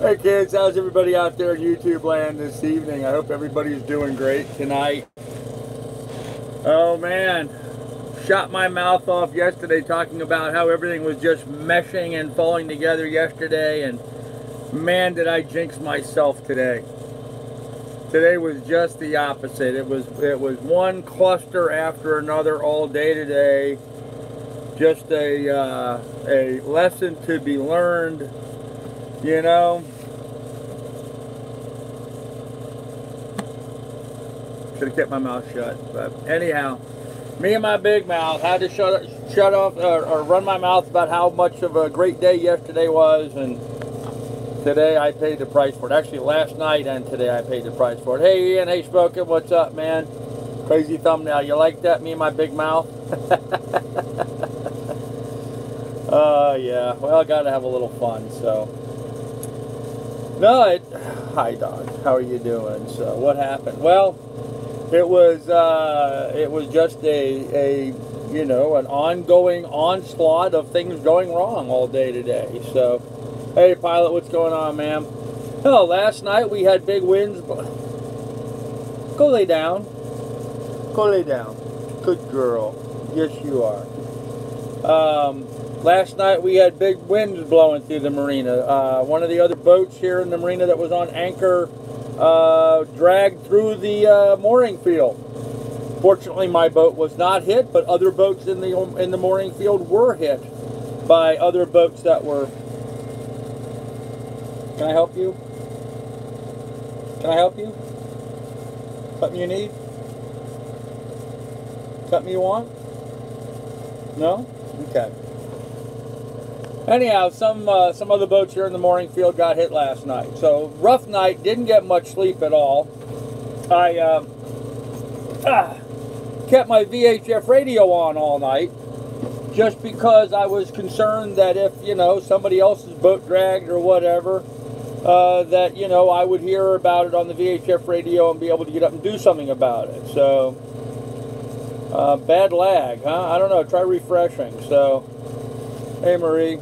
Hey kids, how's everybody out there in YouTube land this evening? I hope everybody's doing great tonight. Oh man, shot my mouth off yesterday talking about how everything was just meshing and falling together yesterday, and man did I jinx myself today. Today was just the opposite. It was one cluster after another all day today. Just a lesson to be learned, you know. Should have kept my mouth shut, but anyhow, me and my big mouth had to shut off or run my mouth about how much of a great day yesterday was, and today I paid the price for it. Actually, last night and today I paid the price for it. Hey Ian, hey Spoken, what's up, man? Crazy thumbnail. You like that? Me and my big mouth. Yeah. Well, I gotta have a little fun. So, no, hi dog. How are you doing? So, what happened? Well, it was just a you know, an ongoing onslaught of things going wrong all day today. So, hey Pilot, what's going on, ma'am? Oh, last night we had big winds. Go lay down. Go lay down. Good girl. Yes, you are. Last night we had big winds blowing through the marina. One of the other boats here in the marina that was on anchor dragged through the mooring field. Fortunately, my boat was not hit, but other boats in the mooring field were hit by other boats that were. Can I help you? Can I help you? Something you need? Something you want? No? Okay. Anyhow, some other boats here in the mooring field got hit last night. So, rough night, didn't get much sleep at all. I kept my VHF radio on all night just because I was concerned that if, you know, somebody else's boat dragged or whatever, that, you know, I would hear about it on the VHF radio and be able to get up and do something about it. So, bad lag, huh? I don't know, try refreshing. So, hey Marie.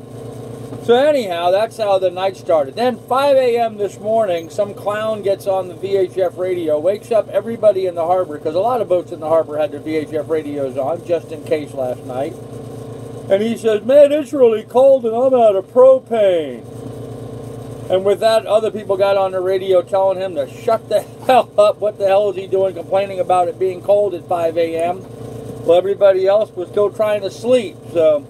So anyhow, that's how the night started. Then 5 a.m. this morning, some clown gets on the VHF radio, wakes up everybody in the harbor, because a lot of boats in the harbor had their VHF radios on, just in case last night. And he says, man, it's really cold and I'm out of propane. And with that, other people got on the radio telling him to shut the hell up. What the hell is he doing complaining about it being cold at 5 a.m.? Well, everybody else was still trying to sleep. So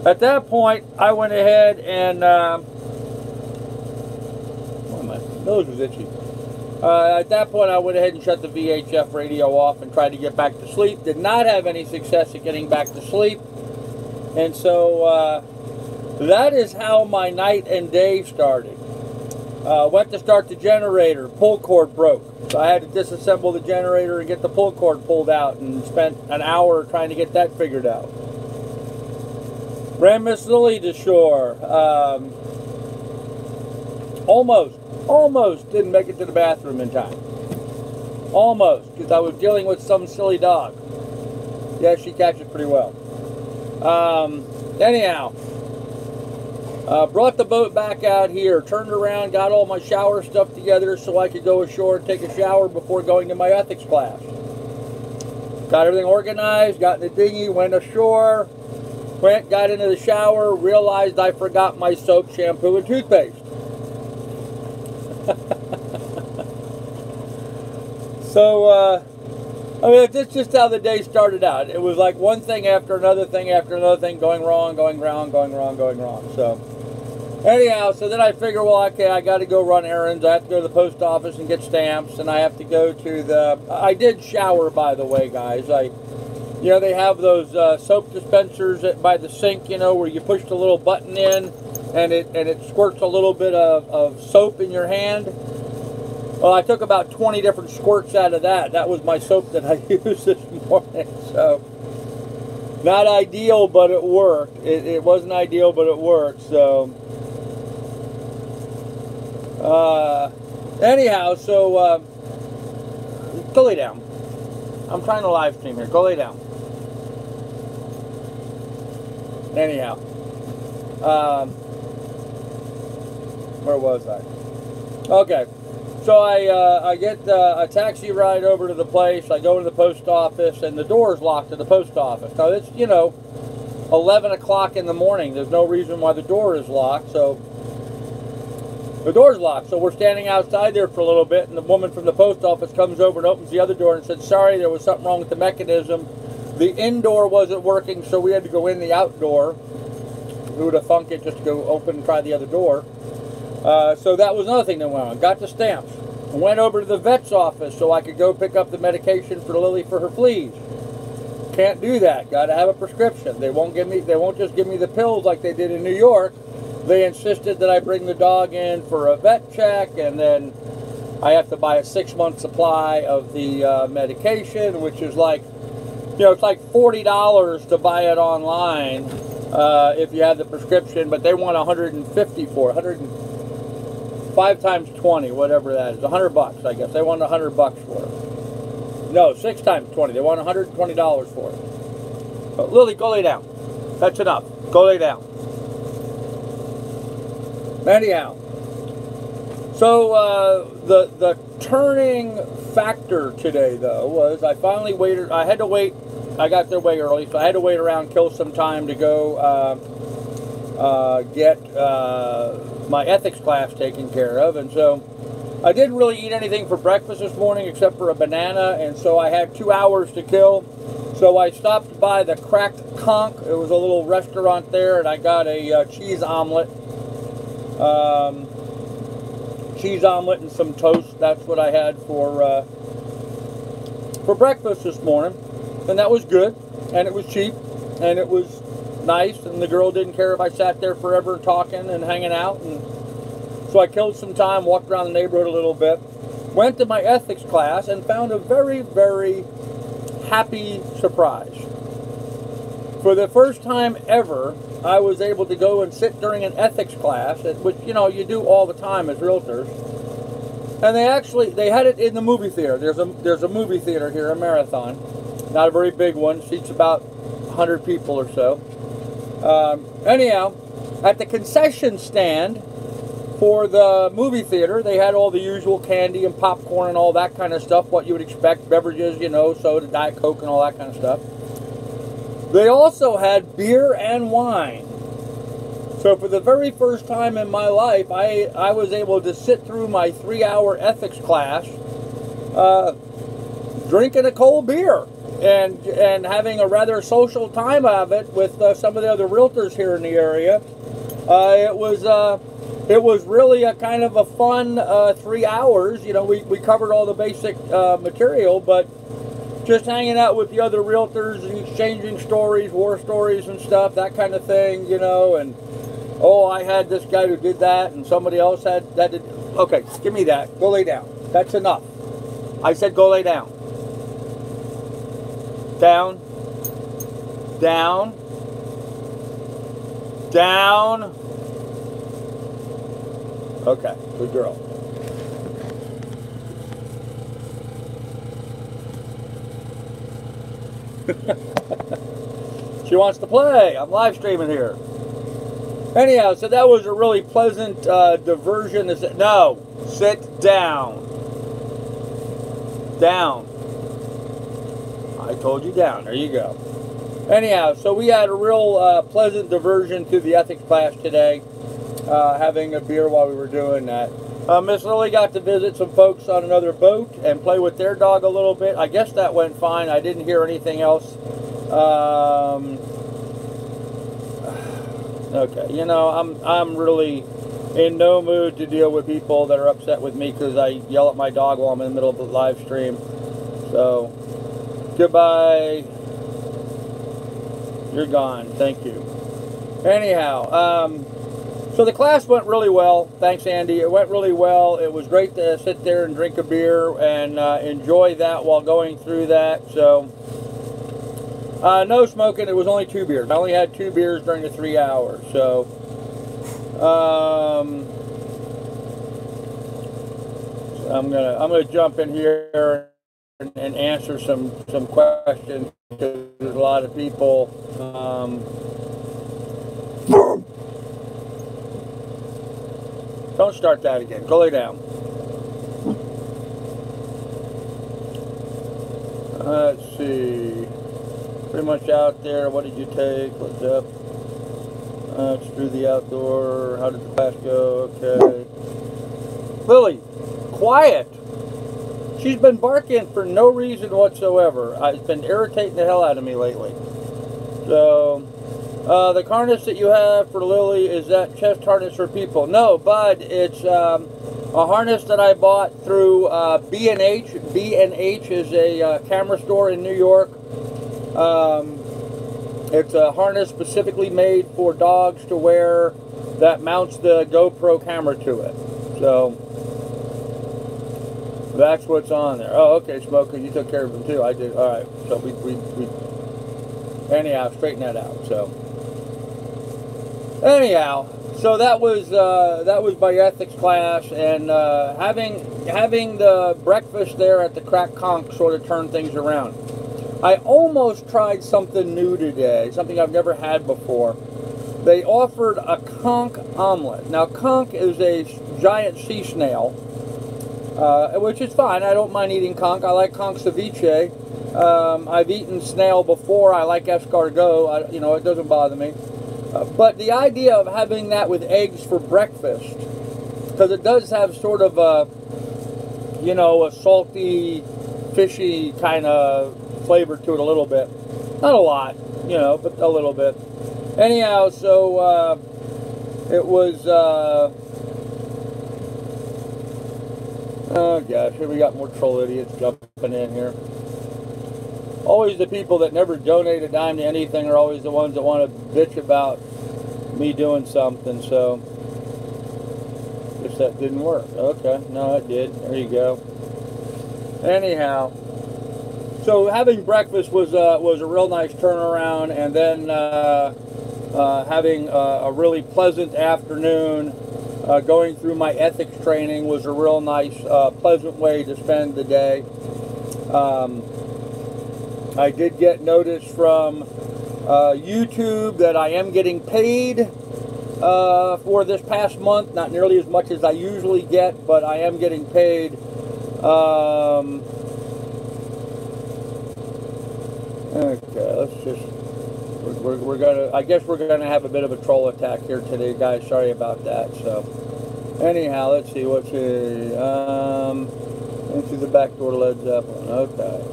at that point, I went ahead and, oh, my nose was itchy. At that point, I went ahead and shut the VHF radio off and tried to get back to sleep. Did not have any success at getting back to sleep. And so that is how my night and day started. Went to start the generator, pull cord broke. So I had to disassemble the generator and get the pull cord pulled out, and spent an hour trying to get that figured out. Ran Miss Lily to shore. Almost didn't make it to the bathroom in time. Almost, because I was dealing with some silly dog. Yeah, she catches pretty well. Anyhow, brought the boat back out here, turned around, got all my shower stuff together so I could go ashore and take a shower before going to my ethics class. Got everything organized, got in the dinghy, went ashore, got into the shower, realized I forgot my soap, shampoo, and toothpaste. So, I mean, that's just how the day started out. It was like one thing after another thing after another thing going wrong, going wrong, going wrong, going wrong. So, anyhow, so then I figure, well, okay, I got to go run errands. I have to go to the post office and get stamps, and I have to go to the... I did shower, by the way, guys. You know, they have those soap dispensers by the sink, you know, where you push the little button in, and it squirts a little bit of soap in your hand. Well, I took about 20 different squirts out of that. That was my soap that I used this morning. So, not ideal, but it worked. It wasn't ideal, but it worked. So, anyhow, so, go lay down. I'm trying to live stream here. Go lay down. Anyhow. Where was I? Okay. So I get a taxi ride over to the place. I go to the post office, and the door's locked to the post office. Now, it's, 11 o'clock in the morning. There's no reason why the door is locked. So the door's locked. So we're standing outside there for a little bit, and the woman from the post office comes over and opens the other door and said, sorry, there was something wrong with the mechanism. The indoor wasn't working, so we had to go in the outdoor. Who would have thunk it just to go open and try the other door? So that was another thing that went on. Got the stamps. I went over to the vet's office so I could go pick up the medication for Lily for her fleas. Can't do that. Got to have a prescription. They won't just give me the pills like they did in New York. They insisted that I bring the dog in for a vet check, and then I have to buy a 6-month supply of the medication, which is like, it's like $40 to buy it online if you have the prescription, but they want $150 for it. 5 times 20, whatever that is, $100, I guess. They want $100 for it. No, 6 times 20. They want $120 for it. But Lily, go lay down. That's enough. Go lay down. Anyhow, so the turning factor today, though, was I finally waited. I had to wait. I got there way early, so I had to wait around, kill some time to go get my ethics class taken care of. And so I didn't really eat anything for breakfast this morning except for a banana, and so I had 2 hours to kill. So I stopped by the Cracked Conch. It was a little restaurant there, and I got a cheese omelet. Cheese omelet and some toast. That's what I had for breakfast this morning. And that was good, and it was cheap, and it was nice, and the girl didn't care if I sat there forever talking and hanging out. And so I killed some time, walked around the neighborhood a little bit, went to my ethics class, and found a very, very happy surprise. For the first time ever, I was able to go and sit during an ethics class, which, you do all the time as realtors. And they had it in the movie theater. There's a movie theater here, a Marathon. Not a very big one, seats about 100 people or so. Anyhow, at the concession stand for the movie theater, they had all the usual candy and popcorn and all that kind of stuff, what you would expect, beverages, soda, Diet Coke and all that kind of stuff. They also had beer and wine. So for the very first time in my life, I was able to sit through my 3-hour ethics class drinking a cold beer and having a rather social time of it with some of the other realtors here in the area. It was really a kind of a fun 3 hours. We covered all the basic material, but just hanging out with the other realtors and exchanging stories, war stories and stuff, that kind of thing, and I had this guy who did that, and somebody else had that. Okay, give me that. Go lay down. That's enough. I said go lay down. Down. Down. Down. Okay, good girl. She wants to play. I'm live streaming here. Anyhow, so that was a really pleasant diversion. No, sit down. Down. I told you down. There you go. Anyhow, so we had a real pleasant diversion to the ethics class today, having a beer while we were doing that. Miss Lily got to visit some folks on another boat and play with their dog a little bit. I guess that went fine. I didn't hear anything else. Okay, I'm really in no mood to deal with people that are upset with me because I yell at my dog while I'm in the middle of the live stream. So, goodbye. You're gone. Thank you. Anyhow, so the class went really well. Thanks, Andy. It went really well. It was great to sit there and drink a beer and enjoy that while going through that. So, no smoking. It was only 2 beers. I only had 2 beers during the 3 hours. So, I'm gonna jump in here and answer some questions because there's a lot of people. Don't start that again. Go lay down. Let's see. Pretty much out there. What did you take? What's up? Let's do the outdoor. How did the class go? Okay. Lily, quiet. She's been barking for no reason whatsoever. It's been irritating the hell out of me lately. So, the harness that you have for Lily, is that chest harness for people? No, Bud, it's a harness that I bought through B&H. B&H is a camera store in New York. It's a harness specifically made for dogs to wear that mounts the GoPro camera to it. So, that's what's on there. Oh, okay, Smoker, you took care of them too. I did. All right. So we anyhow, straighten that out. So anyhow, so that was my ethics class, and having the breakfast there at the Crack Conch sort of turned things around. I almost tried something new today, something I've never had before. They offered a conch omelet. Now, conch is a giant sea snail. Which is fine. I don't mind eating conch. I like conch ceviche. I've eaten snail before. I like escargot. You know, it doesn't bother me. But the idea of having that with eggs for breakfast, because it does have sort of a, you know, a salty, fishy kind of flavor to it a little bit. Not a lot, you know, but a little bit. Anyhow, so it was... oh gosh, here we got more troll idiots jumping in here. Always the people that never donate a dime to anything are always the ones that want to bitch about me doing something, so guess that didn't work. Okay, no, it did. There you go. Anyhow, so having breakfast was a real nice turnaround, and then having a really pleasant afternoon. Going through my ethics training was a real nice, pleasant way to spend the day. I did get notice from YouTube that I am getting paid for this past month. Not nearly as much as I usually get, but I am getting paid. Okay, let's just... We're gonna, I guess we're gonna have a bit of a troll attack here today, guys. Sorry about that. So, anyhow, let's see what's here. Into the back door, Led Zeppelin. Okay.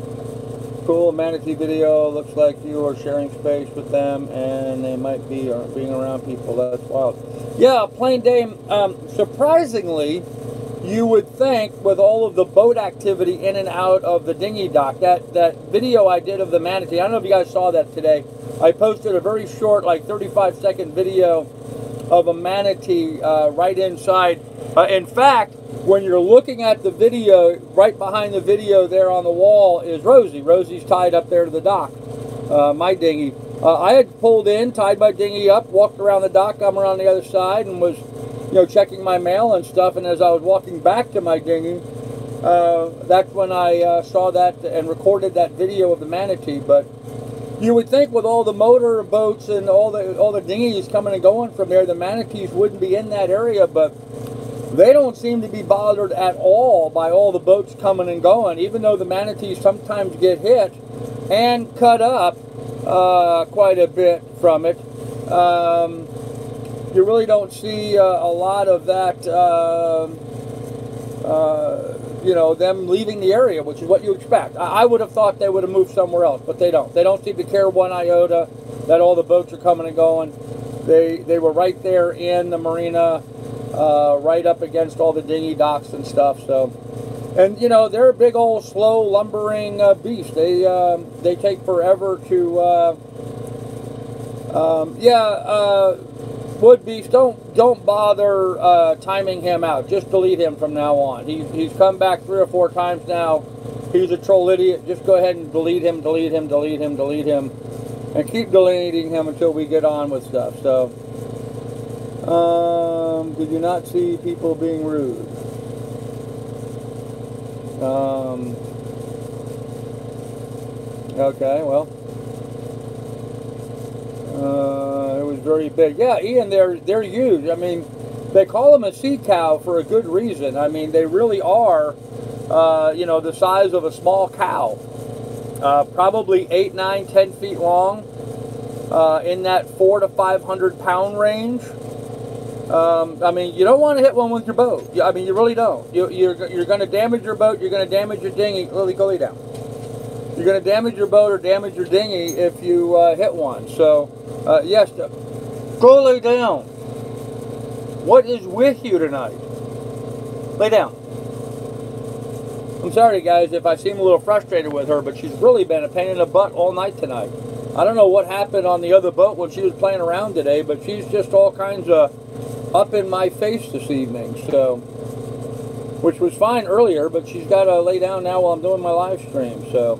Cool manatee video. Looks like you are sharing space with them, and they might be being around people. That's wild. Yeah, plain Dame. Surprisingly, you would think with all of the boat activity in and out of the dinghy dock, that video I did of the manatee. I don't know if you guys saw that today. I posted a very short, like 35-second video of a manatee right inside. In fact, when you're looking at the video, right behind the video there on the wall is Rosie. Rosie's tied up there to the dock, my dinghy. I had pulled in, tied my dinghy up, walked around the dock, come around the other side, and was, you know, checking my mail and stuff. And as I was walking back to my dinghy, that's when I saw that and recorded that video of the manatee. But you would think with all the motor boats and all the dinghies coming and going from there, the manatees wouldn't be in that area, but they don't seem to be bothered at all by all the boats coming and going, even though the manatees sometimes get hit and cut up quite a bit from it. You really don't see a lot of that, you know, them leaving the area, which is what you expect. I would have thought they would have moved somewhere else, but they don't. They don't seem to care one iota that all the boats are coming and going. They were right there in the marina, right up against all the dinghy docks and stuff. So, and you know, they're a big old slow lumbering beast. They take forever to Wood Beast, don't bother timing him out. Just delete him from now on. He's come back 3 or 4 times now. He's a troll idiot. Just go ahead and delete him, delete him, delete him, delete him, and keep deleting him until we get on with stuff. So, did you not see people being rude? Okay, well. It was very big. Yeah, Ian, they're huge. I mean, They call them a sea cow for a good reason. I mean, they really are, you know, the size of a small cow. Probably 8, 9, 10 feet long, in that 400 to 500 pound range. I mean, you don't want to hit one with your boat. I mean, you really don't. You're going to damage your boat. You're going to damage your dinghy. Lily, go lay down. You're going to damage your boat or damage your dinghy if you hit one. So, yes, go lay down. What is with you tonight? Lay down. I'm sorry, guys, if I seem a little frustrated with her, but she's really been a pain in the butt all night tonight. I don't know what happened on the other boat when she was playing around today, but she's just all kinds of up in my face this evening, so, which was fine earlier, but she's got to lay down now while I'm doing my live stream. So,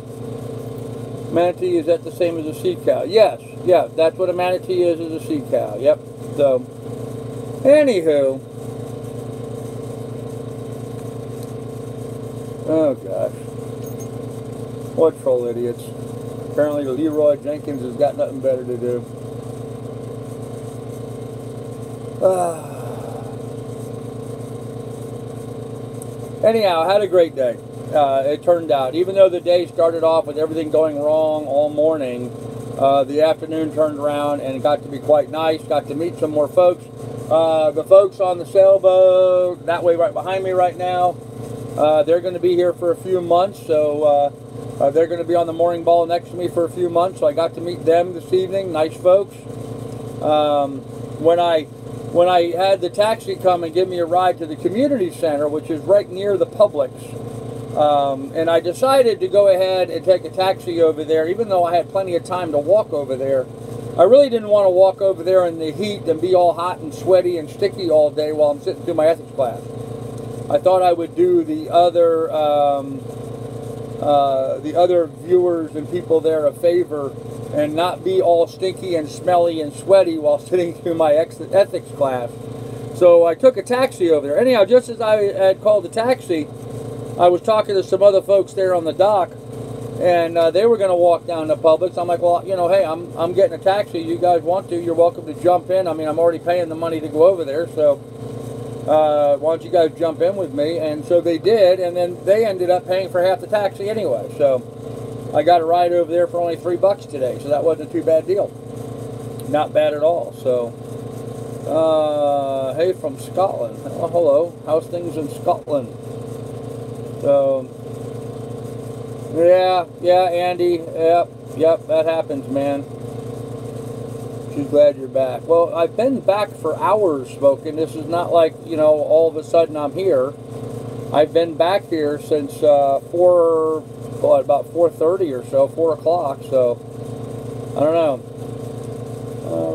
manatee, is that the same as a sea cow? Yes, yeah, that's what a manatee is a sea cow. Yep. So, anywho, oh gosh, what troll idiots. Apparently Leroy Jenkins has got nothing better to do. Anyhow, I had a great day. It turned out, even though the day started off with everything going wrong all morning, the afternoon turned around and it got to be quite nice. Got to meet some more folks. The folks on the sailboat, that way right behind me right now, they're going to be here for a few months, so they're going to be on the mooring ball next to me for a few months, so I got to meet them this evening. Nice folks. When I had the taxi come and give me a ride to the community center, which is right near the Publix, and I decided to go ahead and take a taxi over there, even though I had plenty of time to walk over there. I really didn't want to walk over there in the heat and be all hot and sweaty and sticky all day while I'm sitting through my ethics class. I thought I would do the other viewers and people there a favor and not be all stinky and smelly and sweaty while sitting through my ethics class. So I took a taxi over there. Anyhow, just as I had called the taxi, I was talking to some other folks there on the dock, and they were going to walk down to Publix. I'm like, well, you know, hey, I'm getting a taxi. You guys want to, you're welcome to jump in. I mean, I'm already paying the money to go over there, so why don't you guys jump in with me? And so they did, and then they ended up paying for half the taxi anyway. So I got a ride over there for only $3 today, so that wasn't a too bad deal. Not bad at all. So, hey, from Scotland. Oh, hello. How's things in Scotland? So, yeah, Andy. Yep, that happens, man. She's glad you're back. Well, I've been back for hours smoking. This is not like, you know, all of a sudden I'm here. I've been back here since about 4:30 or so, 4 o'clock. So, I don't know.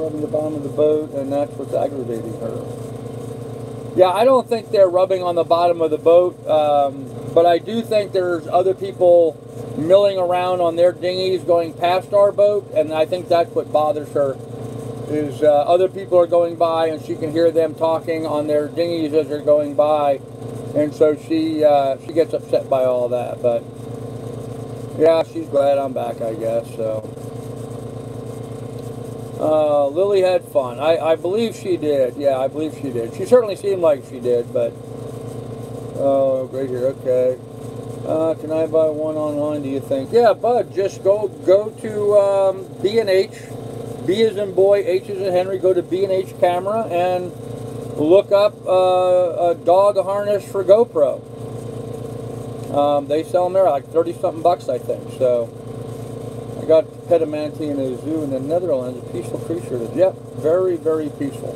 Rubbing the bottom of the boat, and that's what's aggravating her. Yeah, I don't think they're rubbing on the bottom of the boat, but I do think there's other people milling around on their dinghies going past our boat, and I think that's what bothers her, is other people are going by and she can hear them talking on their dinghies as they're going by, and so she gets upset by all that. But yeah, she's glad I'm back, I guess. So Lily had fun. I believe she did. Yeah, I believe she did. She certainly seemed like she did. But oh, great here. Okay. Can I buy one online, do you think? Yeah, bud, just go to B&H. B as in boy, H as in Henry. Go to B&H Camera and look up a dog harness for GoPro. They sell them there like 30-something bucks, I think. So I got to pet a manatee in a zoo in the Netherlands. A peaceful creature. Yep, very, very peaceful.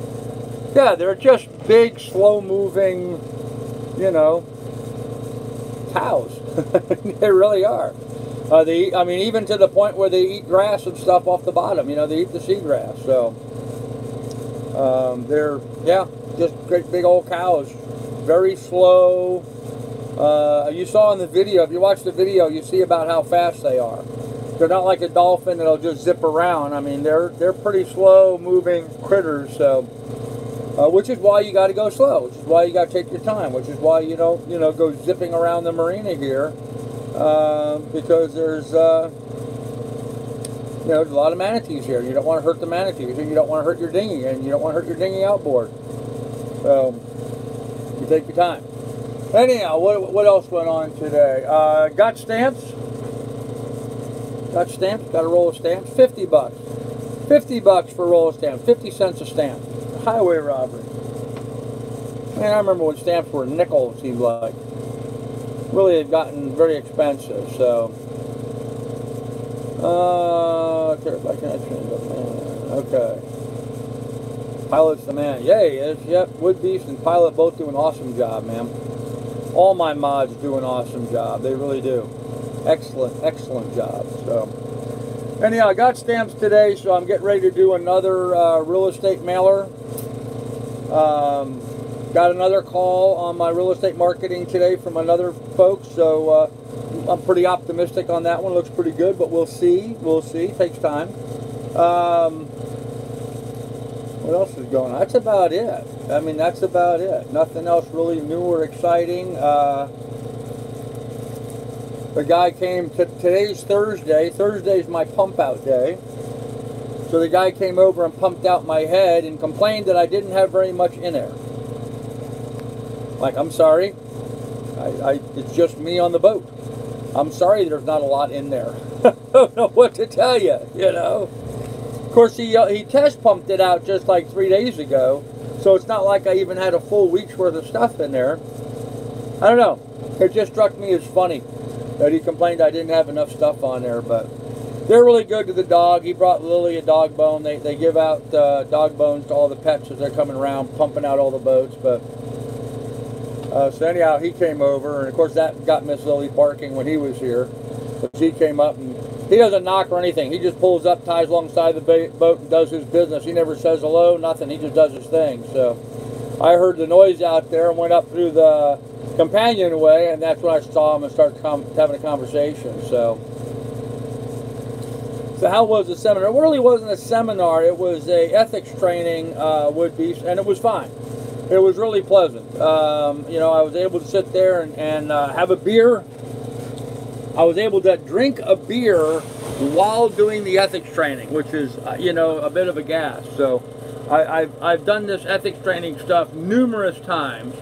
Yeah, they're just big, slow-moving, you know, cows. They really are. They eat, I mean, even to the point where they eat grass and stuff off the bottom. You know, they eat the seagrass. So they're, yeah, just great big old cows. Very slow. You saw in the video, if you watch the video, you see about how fast they are. They're not like a dolphin that'll just zip around. I mean, they're pretty slow moving critters. So, which is why you got to go slow. Which is why you got to take your time. Which is why you don't, you know, go zipping around the marina here, because there's, you know, there's a lot of manatees here. You don't want to hurt the manatees, and you don't want to hurt your dinghy, and you don't want to hurt your dinghy outboard. So you take your time. Anyhow, what else went on today? Got stamps. Got stamps. Got a roll of stamps. $50. $50 for a roll of stamps. 50 cents a stamp. Highway robbery. Man, I remember when stamps were a nickel, it seemed like. Really, they've gotten very expensive, so. Okay. Pilot's the man. Yay, yep, Wood Beast and Pilot both do an awesome job, man. All my mods do an awesome job. They really do. Excellent, excellent job. So, anyhow, I got stamps today, so I'm getting ready to do another real estate mailer. Got another call on my real estate marketing today from another folks, so I'm pretty optimistic on that one. Looks pretty good, but we'll see. We'll see. Takes time. What else is going on? That's about it. I mean, that's about it. Nothing else really new or exciting. The guy came, today's Thursday. Thursday's my pump out day. So the guy came over and pumped out my head and complained that I didn't have very much in there. Like, I'm sorry. It's just me on the boat. I'm sorry there's not a lot in there. I don't know what to tell you, you know. Of course, he test pumped it out just like 3 days ago. So it's not like I even had a full week's worth of stuff in there. I don't know. It just struck me as funny that he complained I didn't have enough stuff on there, but they're really good to the dog. He brought Lily a dog bone. They give out dog bones to all the pets as they're coming around, pumping out all the boats. But so anyhow, he came over, and of course that got Miss Lily barking when he was here. But she came up, and he doesn't knock or anything. He just pulls up, ties alongside the boat, and does his business. He never says hello, nothing. He just does his thing. So I heard the noise out there and went up through the companionway, and that's when I saw him and started having a conversation. So how was the seminar? It really wasn't a seminar. It was a ethics training, would be, and it was fine. It was really pleasant. You know, I was able to sit there and have a beer. I was able to drink a beer while doing the ethics training, which is, you know, a bit of a gas. So I've done this ethics training stuff numerous times,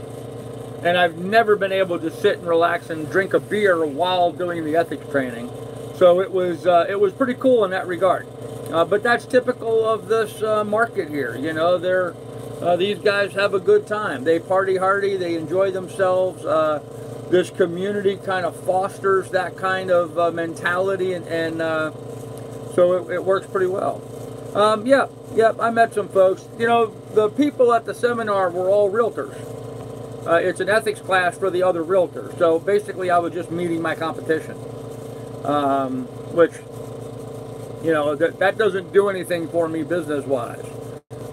and I've never been able to sit and relax and drink a beer while doing the ethics training. So it was pretty cool in that regard. But that's typical of this market here. You know, these guys have a good time. They party hardy. They enjoy themselves. This community kind of fosters that kind of mentality, and so it works pretty well. Yeah, I met some folks. You know, the people at the seminar were all realtors. It's an ethics class for the other realtors. So basically, I was just meeting my competition, which, you know, that doesn't do anything for me business-wise.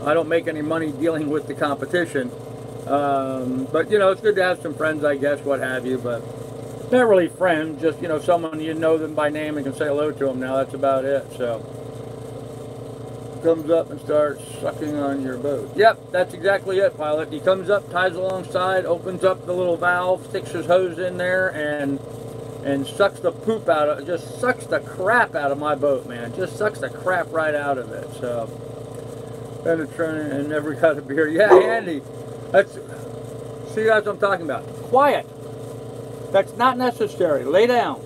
I don't make any money dealing with the competition. But, you know, it's good to have some friends, I guess, what have you, but not really friends, just, you know, someone you know them by name and can say hello to them now. That's about it. So comes up and starts sucking on your boat. Yep, that's exactly it, Pilot. He comes up, ties alongside, opens up the little valve, sticks his hose in there, and sucks the poop out of it. Just sucks the crap out of my boat, man. Just sucks the crap right out of it. So been a trainer and never got a beer. Yeah, Andy. See, that's what I'm talking about. Quiet. That's not necessary. Lay down.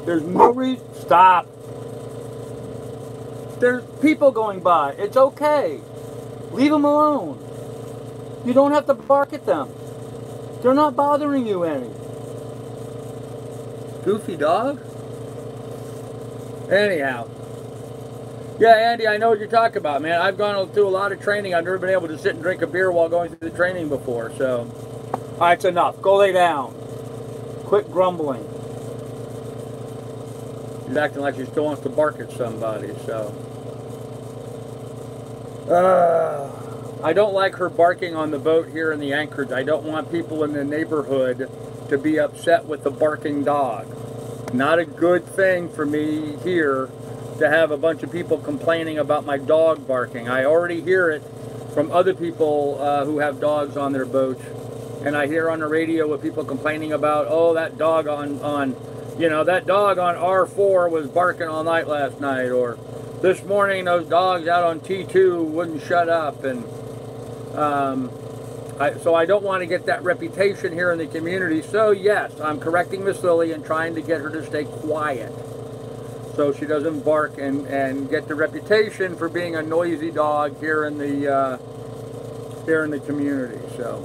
There's no reason. Stop. There's people going by. It's okay. Leave them alone. You don't have to bark at them. They're not bothering you any. Goofy dog. Anyhow. Yeah, Andy, I know what you're talking about, man. I've gone through a lot of training. I've never been able to sit and drink a beer while going through the training before, so. All right, it's enough. Go lay down. Quit grumbling. She's acting like she still wants to bark at somebody, so. I don't like her barking on the boat here in the anchorage. I don't want people in the neighborhood to be upset with the barking dog. Not a good thing for me here to have a bunch of people complaining about my dog barking. I already hear it from other people who have dogs on their boats, and I hear on the radio with people complaining about, oh, that dog on that dog on R4 was barking all night last night, or this morning those dogs out on T2 wouldn't shut up. And So I don't want to get that reputation here in the community. So yes, I'm correcting Miss Lily and trying to get her to stay quiet, so she doesn't bark and get the reputation for being a noisy dog here in the community. So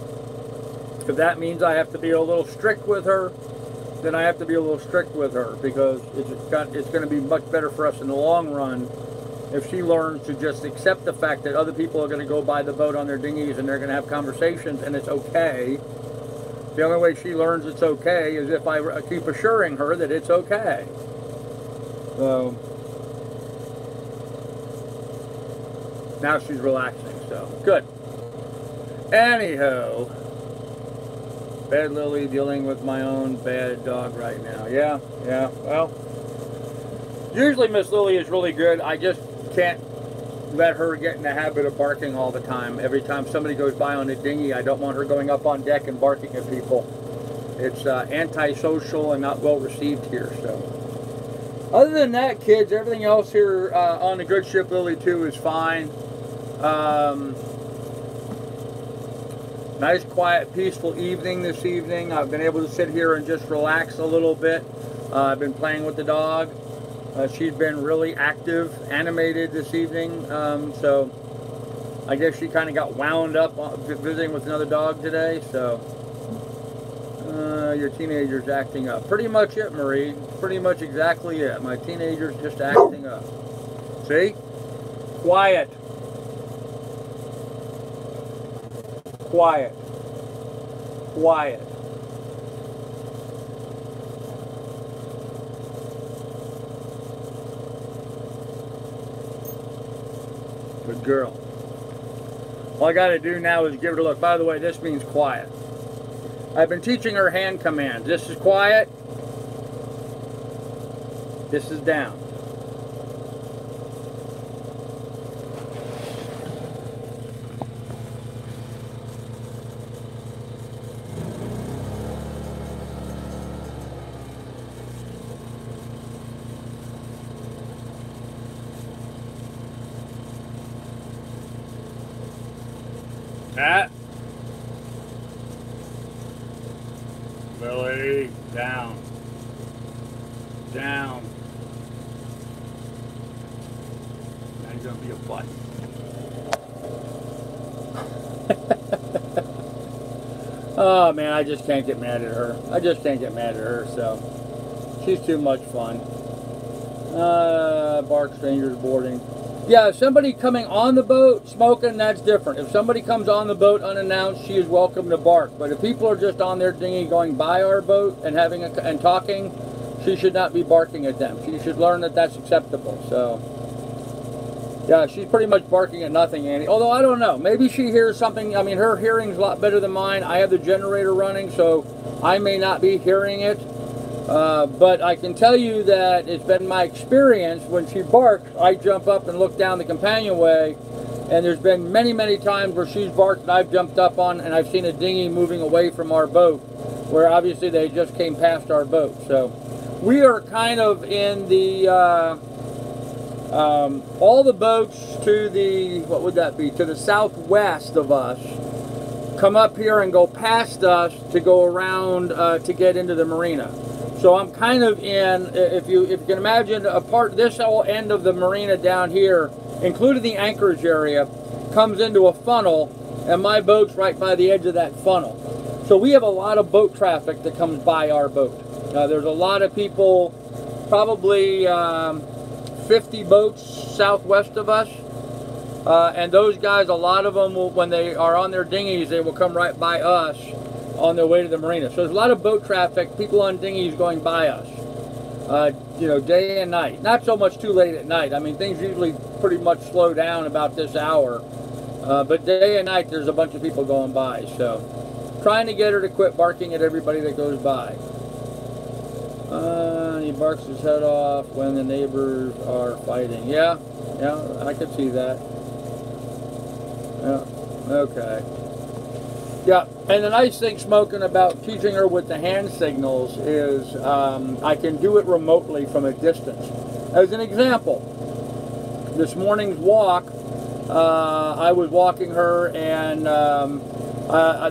if that means I have to be a little strict with her, then I have to be a little strict with her, because it's going to be much better for us in the long run if she learns to just accept the fact that other people are going to go by the boat on their dinghies and they're going to have conversations and it's okay. The only way she learns it's okay is if I keep assuring her that it's okay. So now she's relaxing, so good. Anyhow, bad Lily, dealing with my own bad dog right now. Yeah, well, usually Miss Lily is really good. I just can't let her get in the habit of barking all the time. Every time somebody goes by on a dinghy, I don't want her going up on deck and barking at people. It's antisocial and not well received here. So other than that, kids, everything else here on the good ship Lily 2 is fine. Nice, quiet, peaceful evening this evening. I've been able to sit here and just relax a little bit. I've been playing with the dog. She's been really active, animated this evening, so I guess she kind of got wound up visiting with another dog today. So your teenager's acting up. Pretty much it, Marie. Pretty much exactly it. My teenager's just acting up. See? Quiet. Quiet. Quiet. Good girl. All I got to do now is give her a look. By the way, this means quiet. I've been teaching her hand commands. This is quiet. This is down. That. Lily, down. Down. Now you're going to be a butt. Oh man, I just can't get mad at her. I just can't get mad at her, so she's too much fun. Bark strangers boarding. Yeah, if somebody coming on the boat smoking, that's different. If somebody comes on the boat unannounced, she is welcome to bark. But if people are just on their dinghy going by our boat and and talking, she should not be barking at them. She should learn that that's acceptable. So, yeah, she's pretty much barking at nothing, Annie. Although, I don't know. Maybe she hears something. I mean, her hearing's a lot better than mine. I have the generator running, so I may not be hearing it. But I can tell you that it's been my experience when she barks, I jump up and look down the companionway, and there's been many, many times where she's barked and I've jumped up on and I've seen a dinghy moving away from our boat, where obviously they just came past our boat. So we are kind of in the, all the boats to the, what would that be, to the southwest of us come up here and go past us to go around to get into the marina. So I'm kind of in, if you can imagine, this whole end of the marina down here, including the anchorage area, comes into a funnel, and my boat's right by the edge of that funnel. So we have a lot of boat traffic that comes by our boat. There's a lot of people, probably 50 boats southwest of us, and those guys, a lot of them, will, when they are on their dinghies, they will come right by us on their way to the marina. So there's a lot of boat traffic, people on dinghies going by us, you know, day and night. Not so much too late at night. I mean, things usually pretty much slow down about this hour, but day and night there's a bunch of people going by. So trying to get her to quit barking at everybody that goes by. He barks his head off when the neighbors are fighting. Yeah, I could see that. Yeah, okay. Yeah, and the nice thing, Smoking, about teaching her with the hand signals is I can do it remotely from a distance. As an example, this morning's walk, I was walking her, and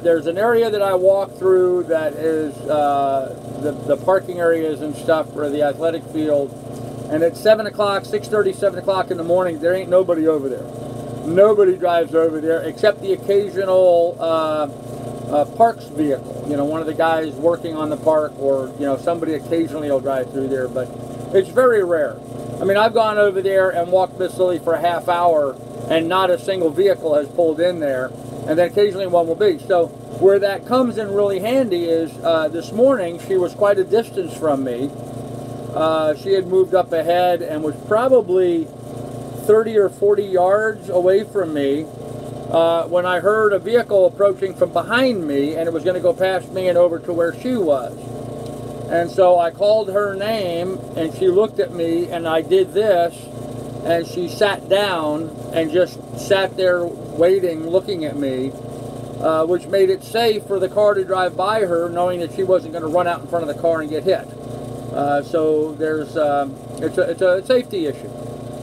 there's an area that I walk through that is the parking areas and stuff for the athletic field. And at 7 o'clock, 6:30, 7 o'clock in the morning, there ain't nobody over there. Nobody drives over there except the occasional parks vehicle. You know, one of the guys working on the park, or, you know, somebody occasionally will drive through there, but it's very rare. I mean, I've gone over there and walked Miss Lily for a half hour, and not a single vehicle has pulled in there, and then occasionally one will be. So where that comes in really handy is this morning she was quite a distance from me. She had moved up ahead and was probably 30 or 40 yards away from me when I heard a vehicle approaching from behind me, and it was going to go past me and over to where she was. And so I called her name, and she looked at me, and I did this, and she sat down and just sat there waiting, looking at me, which made it safe for the car to drive by her, knowing that she wasn't going to run out in front of the car and get hit. So there's it's a safety issue.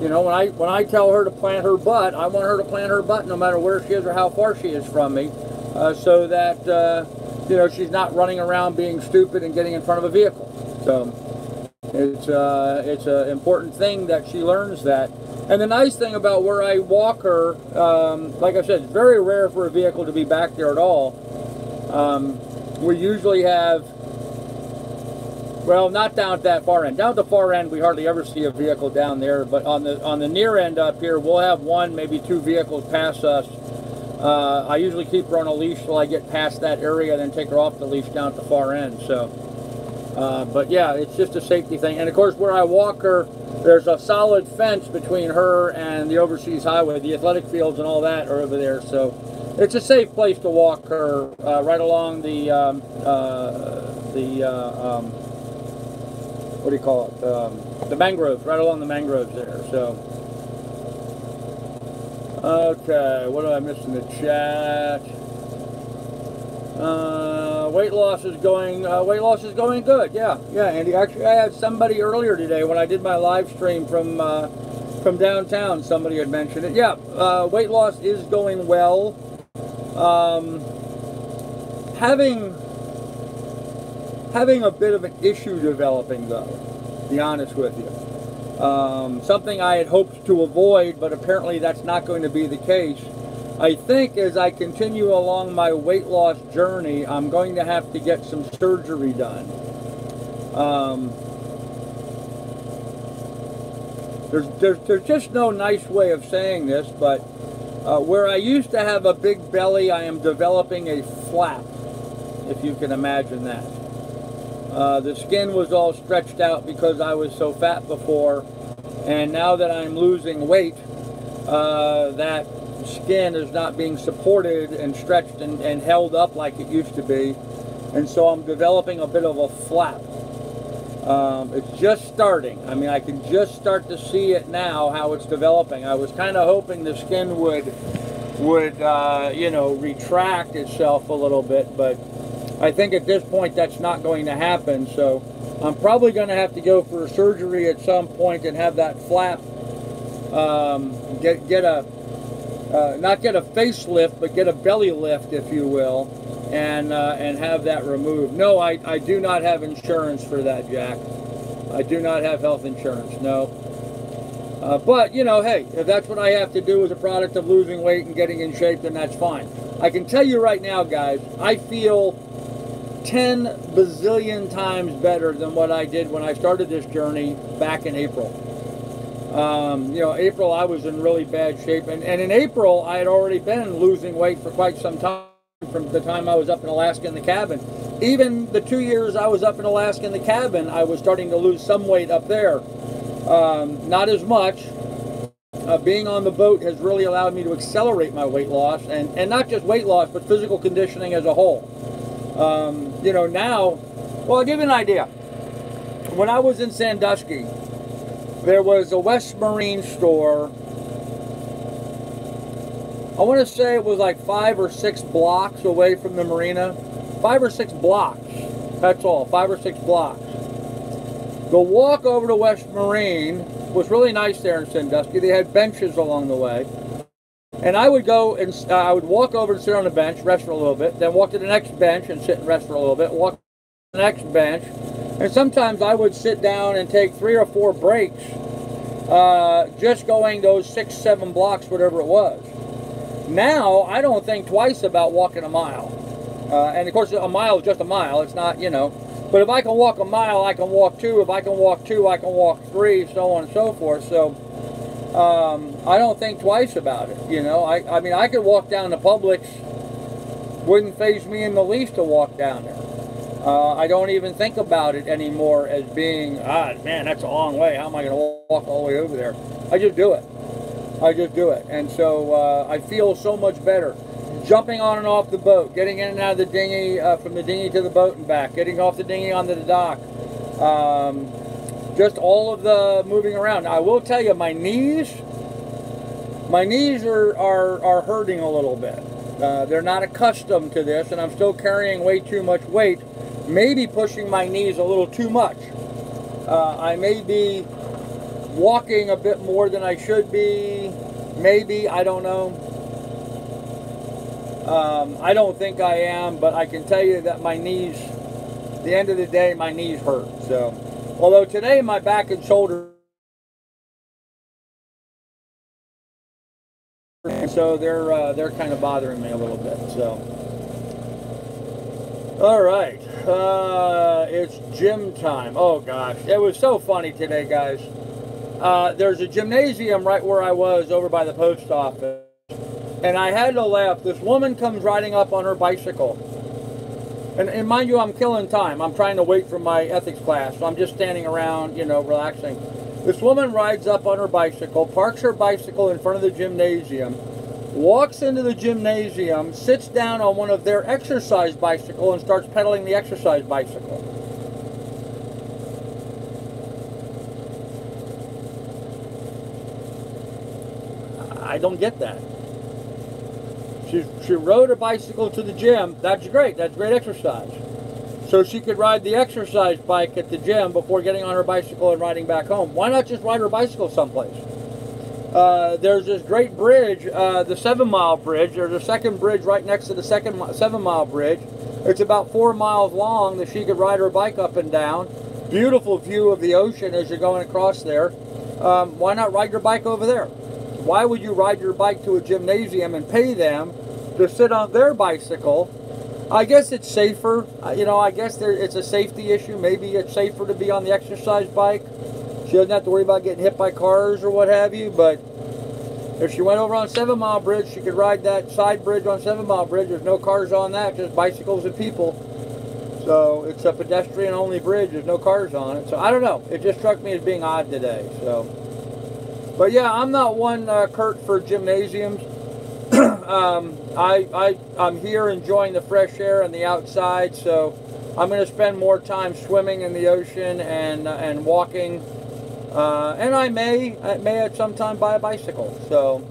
You know, when I tell her to plant her butt, I want her to plant her butt no matter where she is or how far she is from me, so that you know, she's not running around being stupid and getting in front of a vehicle. So it's an important thing that she learns that. And the nice thing about where I walk her, like I said, it's very rare for a vehicle to be back there at all. We usually have, well, not down at that far end. Down at the far end, we hardly ever see a vehicle down there. But on the near end up here, we'll have one, maybe two vehicles pass us. I usually keep her on a leash till I get past that area, then take her off the leash down at the far end. So, but yeah, it's just a safety thing. And of course, where I walk her, there's a solid fence between her and the overseas highway. The athletic fields and all that are over there. So it's a safe place to walk her, right along the what do you call it? The mangroves, right along the mangroves there. So, okay, what did I miss in the chat? Weight loss is going good. Yeah, Andy. Actually, I had somebody earlier today when I did my live stream from downtown. Somebody had mentioned it. Yeah, weight loss is going well. Having a bit of an issue developing, though, to be honest with you. Something I had hoped to avoid, but apparently that's not going to be the case. I think as I continue along my weight loss journey, I'm going to have to get some surgery done. There's just no nice way of saying this, but where I used to have a big belly, I am developing a flap, if you can imagine that. The skin was all stretched out because I was so fat before, and now that I'm losing weight, that skin is not being supported and stretched and held up like it used to be, and so I'm developing a bit of a flap. It's just starting. I mean, I can just start to see it now, how it's developing. I was kind of hoping the skin would you know, retract itself a little bit, but I think at this point that's not going to happen. So I'm probably going to have to go for a surgery at some point and have that flap not get a facelift, but get a belly lift, if you will, and have that removed. No, I do not have insurance for that, Jack. I do not have health insurance, no. But, you know, hey, if that's what I have to do as a product of losing weight and getting in shape, then that's fine. I can tell you right now, guys, I feel 10 bazillion times better than what I did when I started this journey back in April. You know, April I was in really bad shape, and in April I had already been losing weight for quite some time, from the time I was up in Alaska in the cabin. Even the 2 years I was up in Alaska in the cabin, I was starting to lose some weight up there. Not as much. Being on the boat has really allowed me to accelerate my weight loss, and not just weight loss, but physical conditioning as a whole. You know, now, well, I'll give you an idea. When I was in Sandusky, there was a West Marine store. I want to say it was like 5 or 6 blocks away from the marina. 5 or 6 blocks. That's all, 5 or 6 blocks. The walk over to West Marine was really nice there in Sandusky. They had benches along the way. And I would go and I would walk over and sit on the bench, rest for a little bit, then walk to the next bench and sit and rest for a little bit, walk to the next bench. And sometimes I would sit down and take 3 or 4 breaks, just going those 6, 7 blocks, whatever it was. Now, I don't think twice about walking a mile. And of course, a mile is just a mile. It's not, you know. But if I can walk a mile, I can walk 2. If I can walk 2, I can walk 3, so on and so forth. So, I don't think twice about it. You know, I mean, I could walk down to Publix. Wouldn't faze me in the least to walk down there. I don't even think about it anymore as being, man, that's a long way. How am I going to walk all the way over there? I just do it. I just do it. And so I feel so much better. Jumping on and off the boat, getting in and out of the dinghy, from the dinghy to the boat and back, getting off the dinghy onto the dock. Just all of the moving around. Now, I will tell you, my knees are hurting a little bit. They're not accustomed to this, and I'm still carrying way too much weight, maybe pushing my knees a little too much. I may be walking a bit more than I should be, maybe, I don't know. I don't think I am, but I can tell you that my knees, at the end of the day, my knees hurt. So, although today my back and shoulder, and so they're kind of bothering me a little bit. So, all right, it's gym time. Oh gosh, it was so funny today, guys. There's a gymnasium right where I was over by the post office, and I had to laugh. This woman comes riding up on her bicycle, and mind you, I'm killing time. I'm trying to wait for my ethics class, so I'm just standing around, you know, relaxing. This woman rides up on her bicycle, parks her bicycle in front of the gymnasium, walks into the gymnasium, sits down on one of their exercise bicycles and starts pedaling the exercise bicycle. I don't get that. She rode a bicycle to the gym. That's great. That's great exercise. So she could ride the exercise bike at the gym before getting on her bicycle and riding back home. Why not just ride her bicycle someplace? There's this great bridge, the 7 Mile Bridge. There's a second bridge right next to the 7 Mile Bridge. It's about 4 miles long that she could ride her bike up and down. Beautiful view of the ocean as you're going across there. Why not ride your bike over there? Why would you ride your bike to a gymnasium and pay them to sit on their bicycle? I guess it's safer. You know, I guess it's a safety issue. Maybe it's safer to be on the exercise bike. She doesn't have to worry about getting hit by cars or what have you. But if she went over on 7 Mile Bridge, she could ride that side bridge on 7 Mile Bridge. There's no cars on that, just bicycles and people. So it's a pedestrian-only bridge. There's no cars on it. So I don't know. It just struck me as being odd today. So, but yeah, I'm not one, Kurt, for gymnasiums. I'm here enjoying the fresh air and the outside, so I'm going to spend more time swimming in the ocean and walking, and I may at some time buy a bicycle. So,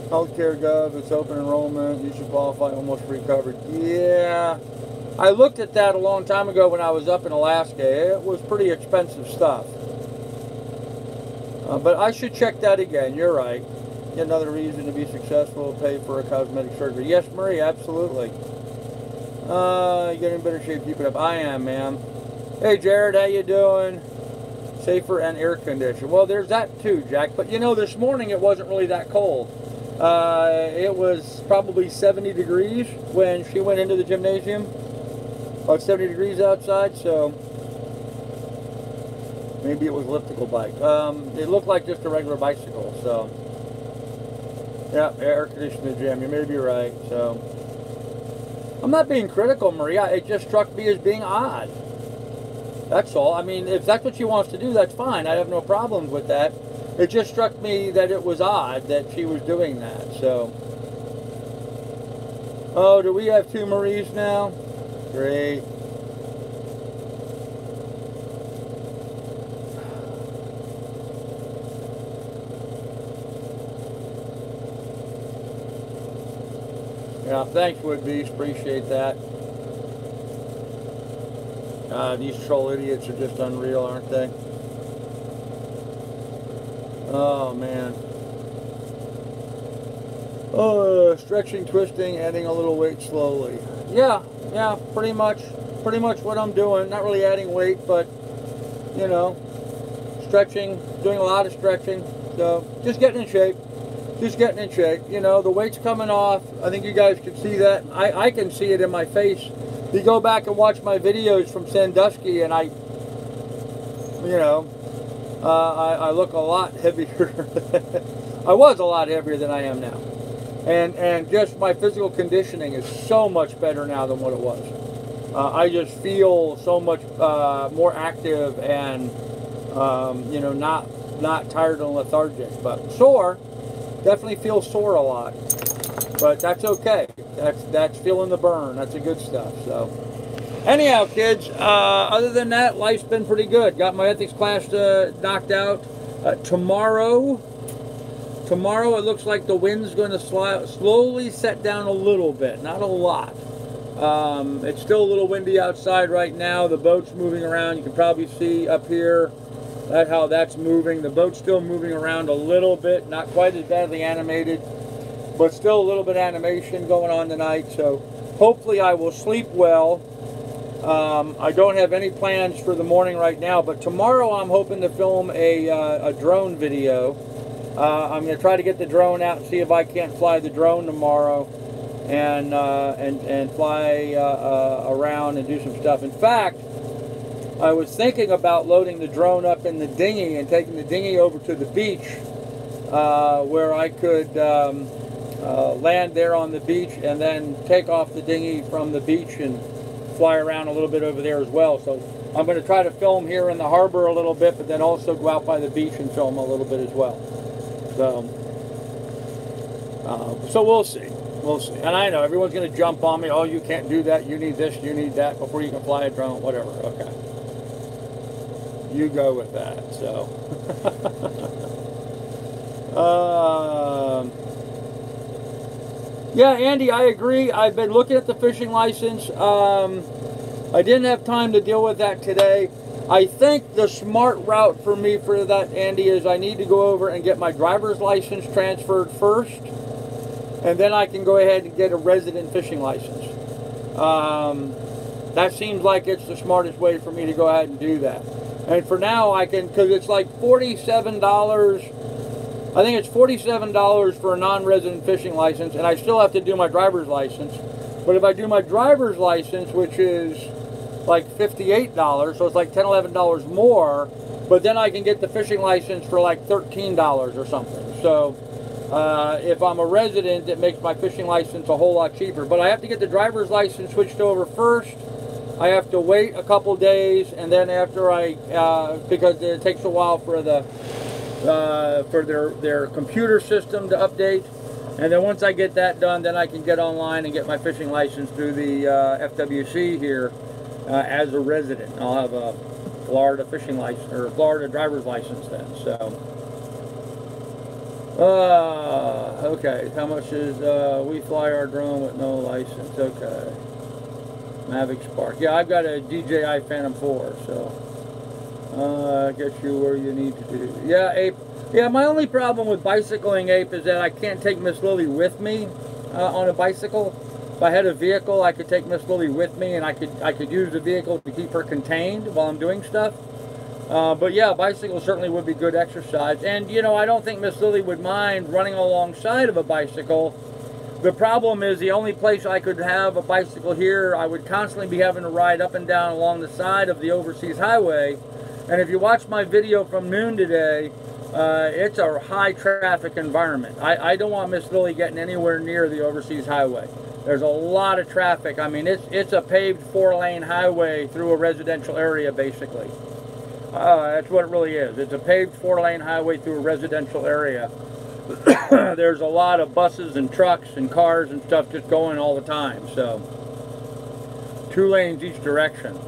healthcare gov, it's open enrollment, you should qualify, almost free coverage. Yeah, I looked at that a long time ago when I was up in Alaska. It was pretty expensive stuff, but I should check that again. You're right. Another reason to be successful, pay for a cosmetic surgery. Yes, Marie, absolutely. Get in better shape, keep it up. I am, ma'am. Hey, Jared, how you doing? Safer and air conditioned. Well, there's that too, Jack. But you know, this morning it wasn't really that cold. It was probably 70 degrees when she went into the gymnasium. About 70 degrees outside, so maybe it was elliptical bike. It looked like just a regular bicycle, so. Yeah, air conditioned in the gym. You may be right. So, I'm not being critical, Maria. It just struck me as being odd. That's all. I mean, if that's what she wants to do, that's fine. I have no problems with that. It just struck me that it was odd that she was doing that. So, oh, do we have 2 Maries now? Great. Yeah, thanks, Woodbeast. Appreciate that. These troll idiots are just unreal, aren't they? Oh, man. Stretching, twisting, adding a little weight slowly. Yeah, pretty much what I'm doing. Not really adding weight, but you know, stretching, doing a lot of stretching. So just getting in shape. You know, the weight's coming off. I think you guys can see that. I can see it in my face. You go back and watch my videos from Sandusky, and I look a lot heavier. I was a lot heavier than I am now. And just my physical conditioning is so much better now than what it was. I just feel so much more active and, not tired and lethargic. But sore, definitely feel sore a lot. But that's okay. That's feeling the burn. That's the good stuff. So, anyhow, kids, other than that, life's been pretty good. Got my ethics class knocked out. Tomorrow, it looks like the wind's going to slowly set down a little bit, not a lot. It's still a little windy outside right now. The boat's moving around. You can probably see up here how that's moving. The boat's still moving around a little bit, not quite as badly animated, but still a little bit of animation going on tonight. So hopefully I will sleep well. I don't have any plans for the morning right now, but tomorrow I'm hoping to film a drone video. I'm going to try to get the drone out and see if I can't fly the drone tomorrow and fly around and do some stuff. In fact, I was thinking about loading the drone up in the dinghy and taking the dinghy over to the beach where I could land there on the beach and then take off the dinghy from the beach and fly around a little bit over there as well. So I'm going to try to film here in the harbor a little bit, but then also go out by the beach and film a little bit as well. So we'll see. And I know everyone's going to jump on me. Oh, you can't do that. You need this. You need that before you can fly a drone. Whatever. Okay. You go with that. So. Yeah, Andy, I agree. I've been looking at the fishing license. I didn't have time to deal with that today. I think the smart route for me for that, Andy, is I need to go over and get my driver's license transferred first, and then I can go ahead and get a resident fishing license. That seems like it's the smartest way for me to go ahead and do that. And for now, I can, because it's like $47. I think it's $47 for a non-resident fishing license, and I still have to do my driver's license. But if I do my driver's license, which is like $58, so it's like $10, $11 more, but then I can get the fishing license for like $13 or something. So if I'm a resident, it makes my fishing license a whole lot cheaper. But I have to get the driver's license switched over first. I have to wait a couple days, and then after because it takes a while for their computer system to update. And then once I get that done, then I can get online and get my fishing license through the FWC here as a resident. I'll have a Florida fishing license, or Florida driver's license then. So, okay, how much is, we fly our drone with no license? Okay. Mavic Spark. Yeah, I've got a DJI Phantom 4, so get you where you need to do. Yeah, Ape. Yeah, my only problem with bicycling, Ape, is that I can't take Miss Lily with me on a bicycle. If I had a vehicle, I could take Miss Lily with me, and I could use the vehicle to keep her contained while I'm doing stuff. But yeah, bicycle certainly would be good exercise. And, you know, I don't think Miss Lily would mind running alongside of a bicycle. The problem is the only place I could have a bicycle here, I would constantly be having to ride up and down along the side of the overseas highway. And if you watch my video from noon today, it's a high traffic environment. I don't want Miss Lily getting anywhere near the overseas highway. There's a lot of traffic. I mean, it's a paved 4-lane highway through a residential area, basically. That's what it really is. It's a paved 4-lane highway through a residential area. There's a lot of buses and trucks and cars and stuff just going all the time. So, 2 lanes each direction.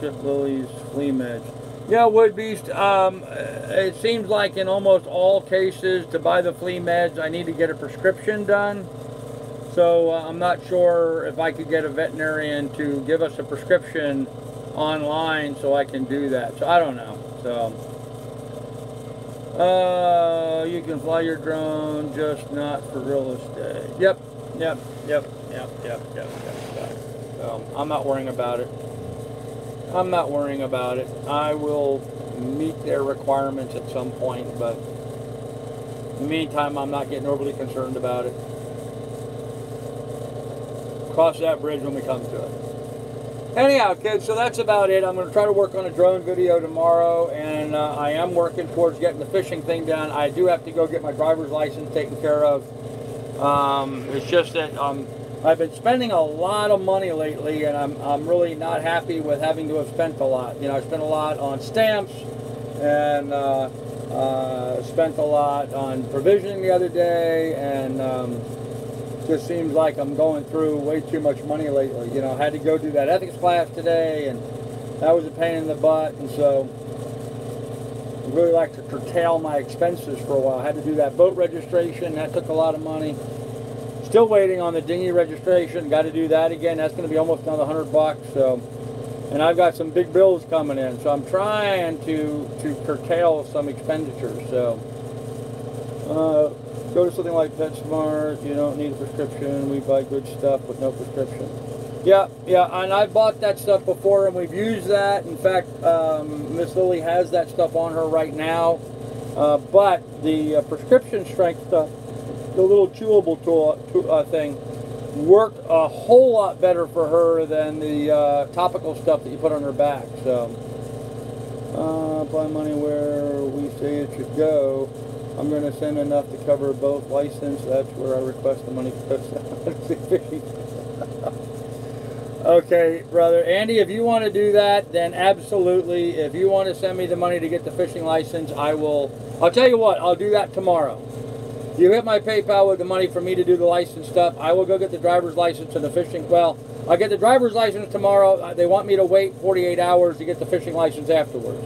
Ship Lily's flea meds. Yeah, Wood Beast, it seems like in almost all cases to buy the flea meds, I need to get a prescription done. So I'm not sure if I could get a veterinarian to give us a prescription online so I can do that. So I don't know. So You can fly your drone, just not for real estate. Yep. So I'm not worrying about it. I'm not worrying about it. I will meet their requirements at some point, but in the meantime, I'm not getting overly concerned about it. Cross that bridge when we come to it. Anyhow, kids, so that's about it. I'm going to try to work on a drone video tomorrow, and I am working towards getting the fishing thing done. I do have to go get my driver's license taken care of. It's just that I've been spending a lot of money lately, and I'm really not happy with having to have spent a lot. You know, I spent a lot on stamps, and spent a lot on provisioning the other day, and just seems like I'm going through way too much money lately. You know, I had to go do that ethics class today, and that was a pain in the butt, and so I really like to curtail my expenses for a while. I had to do that boat registration. That took a lot of money. Still waiting on the dinghy registration. Got to do that again. That's going to be almost another $100. So, and I've got some big bills coming in. So I'm trying to curtail some expenditures. So go to something like PetSmart. You don't need a prescription. We buy good stuff with no prescription. Yeah, and I bought that stuff before, and we've used that. In fact, Miss Lily has that stuff on her right now. But the prescription strength stuff, the little chewable thing, worked a whole lot better for her than the topical stuff that you put on her back. So, apply money where we say it should go. I'm going to send enough to cover both license. That's where I request the money goes. Okay, brother. Andy, if you want to do that, then absolutely. If you want to send me the money to get the fishing license, I will. I'll tell you what, I'll do that tomorrow. You hit my PayPal with the money for me to do the license stuff. I will go get the driver's license and the fishing. Well, I'll get the driver's license tomorrow. They want me to wait 48 hours to get the fishing license afterwards.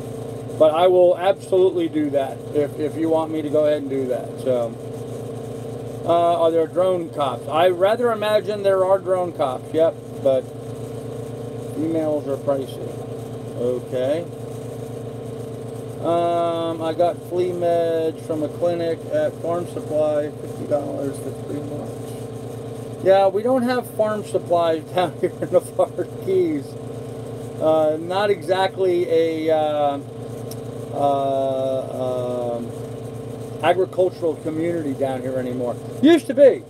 But I will absolutely do that if you want me to go ahead and do that. So, are there drone cops? I rather imagine there are drone cops. Yep, but emails are pricey. Okay. I got flea meds from a clinic at Farm Supply, $50 for 3 months. Yeah, we don't have farm supplies down here in the Florida Keys. Not exactly a agricultural community down here anymore. Used to be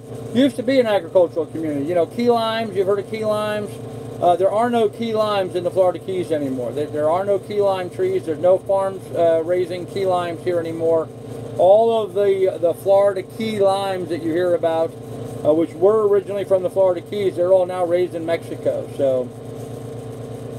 an agricultural community. You know, key limes. You've heard of key limes? There are no key limes in the Florida Keys anymore. There are no key lime trees. There's no farms raising key limes here anymore. All of the Florida key limes that you hear about, which were originally from the Florida Keys, they're all now raised in Mexico. So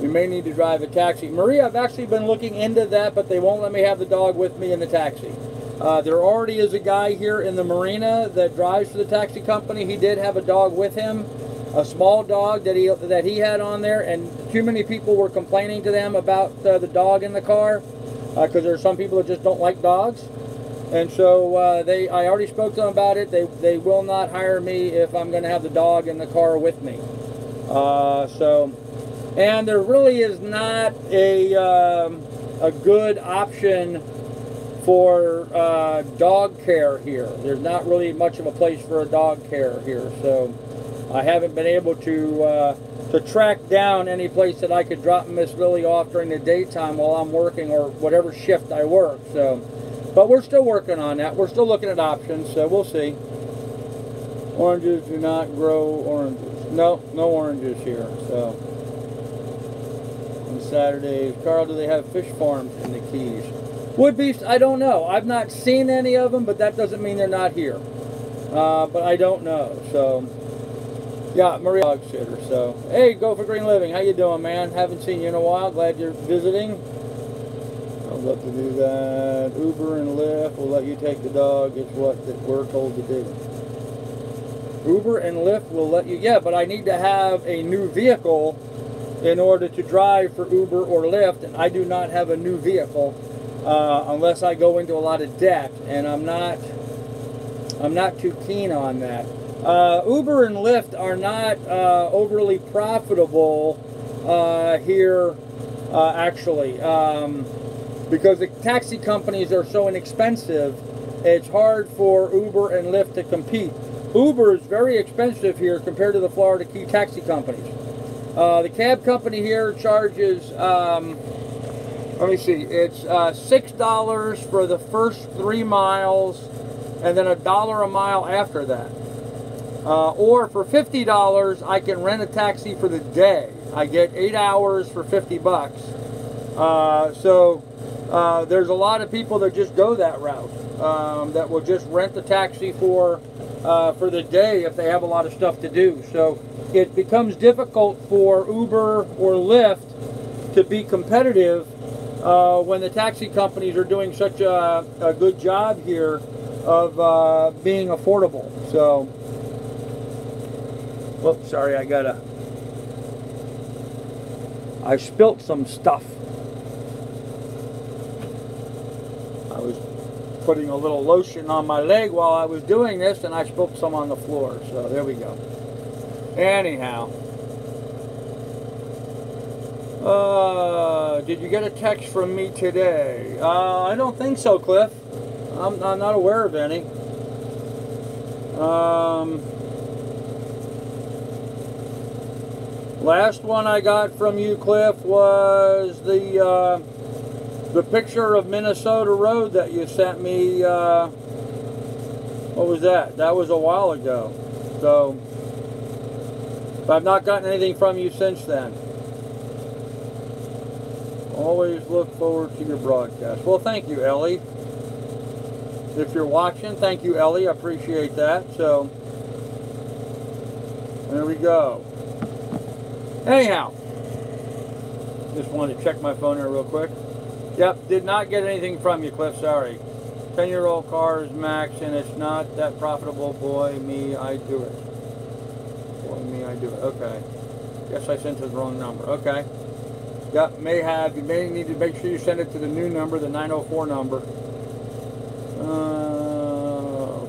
you may need to drive a taxi. Maria, I've actually been looking into that, but they won't let me have the dog with me in the taxi. There already is a guy here in the marina that drives for the taxi company. He did have a dog with him. A small dog that he had on there, and too many people were complaining to them about the dog in the car, because there are some people that just don't like dogs, and so I already spoke to them about it. They will not hire me if I'm going to have the dog in the car with me. And there really is not a good option for dog care here. There's not really much of a place for a dog care here, so I haven't been able to track down any place that I could drop Miss Lily off during the daytime while I'm working, or whatever shift I work. So, but we're still working on that. We're still looking at options, so we'll see. Oranges do not grow oranges. No oranges here. So, on Saturdays, Carl, do they have fish farms in the Keys? Would be. I don't know. I've not seen any of them, but that doesn't mean they're not here. But I don't know. So. Yeah, Maria, dog sitter. So, hey, Go for Green Living. How you doing, man? Haven't seen you in a while. Glad you're visiting. I'd love to do that. Uber and Lyft will let you take the dog. It's what we're told to do. Uber and Lyft will let you. Yeah, but I need to have a new vehicle in order to drive for Uber or Lyft, and I do not have a new vehicle unless I go into a lot of debt, and I'm not too keen on that. Uber and Lyft are not overly profitable here, actually, because the taxi companies are so inexpensive, it's hard for Uber and Lyft to compete. Uber is very expensive here compared to the Florida Key taxi companies. The cab company here charges, let me see, it's $6 for the first 3 miles and then $1 a mile after that. Or for $50, I can rent a taxi for the day. I get 8 hours for 50 bucks. So there's a lot of people that just go that route, that will just rent the taxi for the day if they have a lot of stuff to do. So it becomes difficult for Uber or Lyft to be competitive when the taxi companies are doing such a good job here of being affordable. So, whoops, sorry, I spilt some stuff. I was putting a little lotion on my leg while I was doing this, and I spilt some on the floor. So there we go. Anyhow, did you get a text from me today? I don't think so, Cliff. I'm not aware of any. Last one I got from you, Cliff, was the picture of Minnesota Road that you sent me. What was that? That was a while ago. So, but I've not gotten anything from you since then. Always look forward to your broadcast. Well, thank you, Ellie. If you're watching, thank you, Ellie. I appreciate that. So, there we go. Anyhow, just wanted to check my phone here real quick. Yep, did not get anything from you, Cliff. Sorry. 10-year-old car is max, and it's not that profitable. Boy, me, I do it. Boy, me, I do it. Okay. Guess I sent the wrong number. Okay. Yep, may have. You may need to make sure you send it to the new number, the 904 number.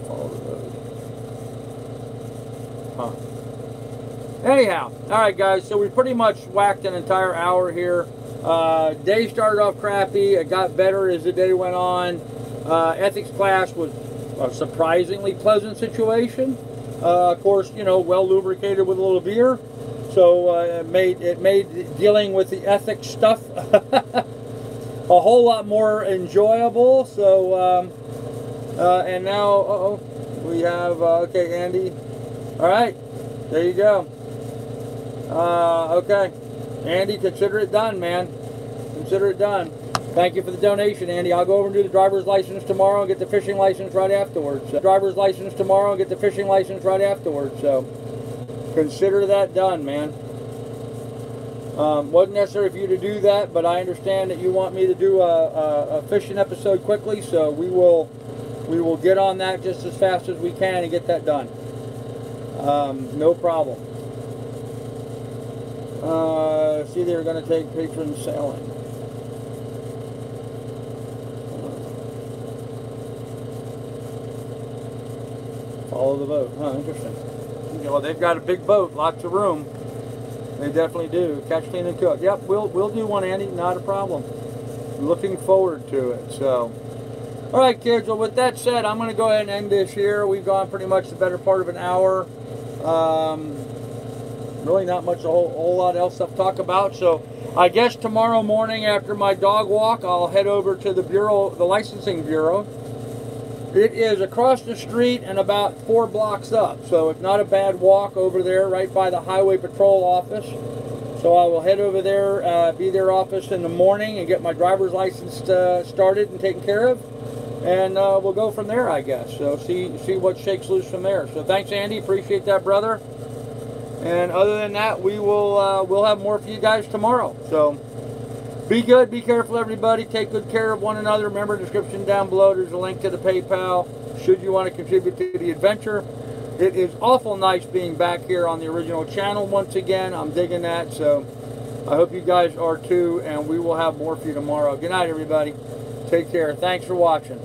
Follow the road. Huh. Anyhow, all right, guys. So we pretty much whacked an entire hour here. Day started off crappy. It got better as the day went on. Ethics class was a surprisingly pleasant situation. Of course, you know, well lubricated with a little beer. So it made dealing with the ethics stuff a whole lot more enjoyable. So and now, we have okay, Andy. All right, there you go. Okay, Andy, consider it done, man. Consider it done. Thank you for the donation, Andy. I'll go over and do the driver's license tomorrow and get the fishing license right afterwards. Driver's license tomorrow and get the fishing license right afterwards. So consider that done, man. Wasn't necessary for you to do that, but I understand that you want me to do a fishing episode quickly, so we will get on that just as fast as we can and get that done. No problem. See, they're going to take patrons sailing. Follow the boat. Huh, interesting. Well, they've got a big boat, lots of room. They definitely do. Catch, clean, and cook. Yep, we'll do one, Andy. Not a problem. Looking forward to it. So, all right, kids. Well, with that said, I'm going to go ahead and end this here. We've gone pretty much the better part of an hour. Really not much a whole lot else to talk about. So, I guess tomorrow morning after my dog walk, I'll head over to the bureau, the licensing bureau. It is across the street and about 4 blocks up, so it's not a bad walk over there, right by the Highway Patrol office. So I will head over there, be their office in the morning, and get my driver's license started and taken care of, and we'll go from there, I guess. So see what shakes loose from there. So thanks, Andy. Appreciate that, brother. And other than that, we'll have more for you guys tomorrow. So. Be good, be careful, everybody. Take good care of one another. Remember, description down below, there's a link to the PayPal should you want to contribute to the adventure. It is awful nice being back here on the original channel once again. I'm digging that, so I hope you guys are too, and we will have more for you tomorrow. Good night, everybody. Take care. Thanks for watching.